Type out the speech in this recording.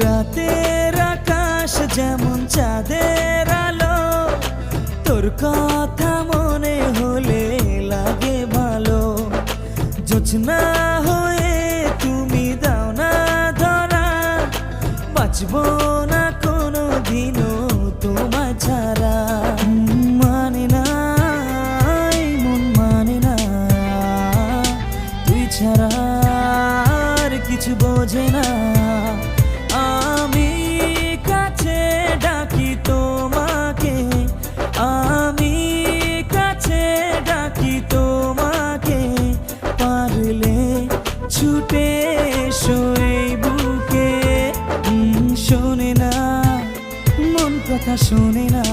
রাতের আকাশ যেমন চাঁদের আলো, তোর কথা মনে হলে লাগে ভালো। জোছনা হয়ে তুমি দাও না ধরা, বাঁচবো না কোনো দিনও তোমায় ছাড়া। মানে না এই মন মানে না, তুই ছাড়া আর কিছু বোঝে না। আমি কাছে ডাকি তোমাকে, আমি কাছে ডাকি তোমাকে, পারলে ছুটে এসো এই বুকে। শোনে না মন কথা শোনে না।